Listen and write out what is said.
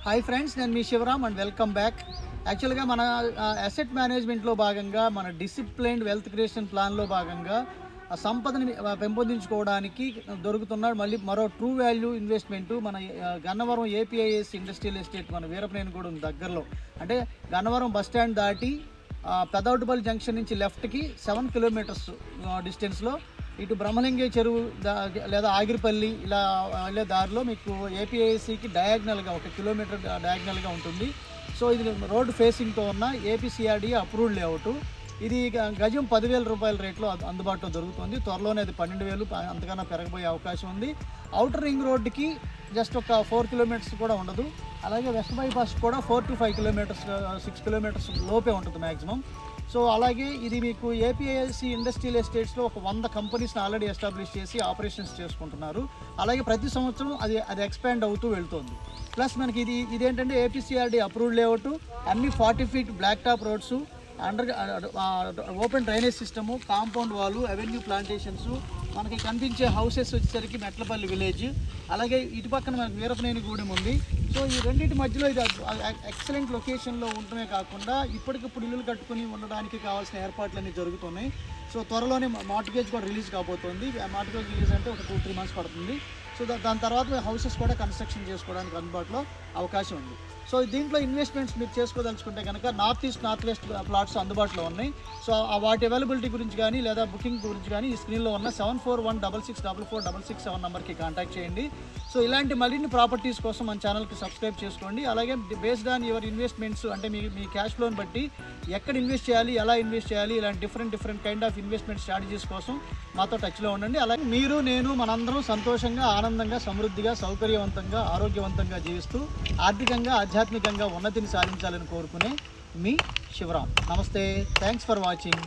Hi friends, నేను మీ Shivaram and welcome back. యాక్చువల్గా మన అసెట్ మేనేజ్మెంట్లో భాగంగా మన డిసిప్లైన్డ్ వెల్త్ క్రియేషన్ ప్లాన్లో భాగంగా సంపదని పెంపొందించుకోవడానికి దొరుకుతున్న మళ్ళీ మరో ట్రూ వాల్యూ ఇన్వెస్ట్మెంట్ మన గన్నవరం ఏపీఐఎస్ ఇండస్ట్రియల్ ఎస్టేట్ మన వీరపనేని కూడా ఉంది దగ్గరలో. అంటే గన్నవరం బస్ స్టాండ్ దాటి పెదౌటుపల్లి జంక్షన్ నుంచి లెఫ్ట్కి 7 కిలోమీటర్స్ డిస్టెన్స్లో ఇటు బ్రహ్మలింగే చెరువు లేదా ఆగిరిపల్లి ఇలా వెళ్ళే దారిలో మీకు ఏపీఐసికి డయాగ్నల్గా 1 కిలోమీటర్ డయాగ్నల్గా ఉంటుంది. సో ఇది రోడ్ ఫేసింగ్తో ఉన్న ఏపీసీఆర్డీ అప్రూవ్డ్ లేఅవుట్. ఇది గజం 10,000 రూపాయల రేట్లో అందుబాటులో దొరుకుతుంది. త్వరలోనే అది 12,000 అంతకన్నా పెరగబోయే అవకాశం ఉంది. అవుటర్ రింగ్ రోడ్డుకి జస్ట్ ఒక 4 కిలోమీటర్స్ కూడా ఉండదు. అలాగే వెస్ట్ బైపాస్ కూడా 4 to 5 కిలోమీటర్స్ 6 కిలోమీటర్స్ లోపే ఉంటుంది మ్యాక్సిమం. సో అలాగే ఇది మీకు ఏపీఐసి ఇండస్ట్రియల్ ఎస్టేట్స్లో ఒక 100 కంపెనీస్ని ఆల్రెడీ ఎస్టాబ్లిష్ చేసి ఆపరేషన్స్ చేసుకుంటున్నారు. అలాగే ప్రతి సంవత్సరం అది ఎక్స్పాండ్ అవుతూ వెళ్తుంది. ప్లస్ మనకి ఇదేంటంటే ఏపీసీఆర్డీ అప్రూవ్డ్ లేఅవుట్, అన్ని 40 feet black top roads, open drainage system, compound wall, avenue plantations, మనకి కనిపించే హౌసెస్ వచ్చేసరికి మెట్లపల్లి విలేజ్, అలాగే ఇటు పక్కన మనకి వీరపనేని గూడెం ఉంది. సో ఈ రెండింటి మధ్యలో ఇది ఎక్సలెంట్ లొకేషన్లో ఉండటమే కాకుండా ఇప్పటికిప్పుడు ఇల్లులు కట్టుకుని ఉండడానికి కావాల్సిన ఏర్పాట్లన్నీ జరుగుతున్నాయి. సో త్వరలోనే మార్టిగేజ్ కూడా రిలీజ్ కాబోతుంది. మార్టిగేజ్ రిలీజ్ అంటే ఒక 2-3 months పడుతుంది. సో దాని తర్వాత హౌసెస్ కూడా కన్స్ట్రక్షన్ చేసుకోవడానికి అందుబాటులో అవకాశం ఉంది. సో దీంట్లో ఇన్వెస్ట్మెంట్స్ మీరు చేసుకోదలుచుకుంటే కనుక north east north west plots అందుబాటులో ఉన్నాయి. సో వాటి అవైలబిలిటీ గురించి కానీ లేదా బుకింగ్ గురించి కానీ ఈ స్క్రీన్లో ఉన్న 7416644667 నెంబర్కి కాంటాక్ట్ చేయండి. సో ఇలాంటి మరిన్ని ప్రాపర్టీస్ కోసం మన ఛానల్కి సబ్స్క్రైబ్ చేసుకోండి. అలాగే బేస్డ్ ఆన్ యువర్ ఇన్వెస్ట్మెంట్స్ అంటే మీ క్యాష్ ఫ్లోని బట్టి ఎక్కడ ఇన్వెస్ట్ చేయాలి, ఎలా ఇన్వెస్ట్ చేయాలి, ఇలాంటి different kind of investment strategies కోసం మాతో టచ్లో ఉండండి. అలాగే మీరు నేను మనందరం సంతోషంగా, ఆనందంగా, సమృద్ధిగా, సౌకర్యవంతంగా, ఆరోగ్యవంతంగా జీవిస్తూ ఆర్థికంగా, ఆధ్యాత్మికంగా ఉన్నతిని సాధించాలని కోరుకునే మీ శివరామ్. నమస్తే, థ్యాంక్స్ ఫర్ వాచింగ్.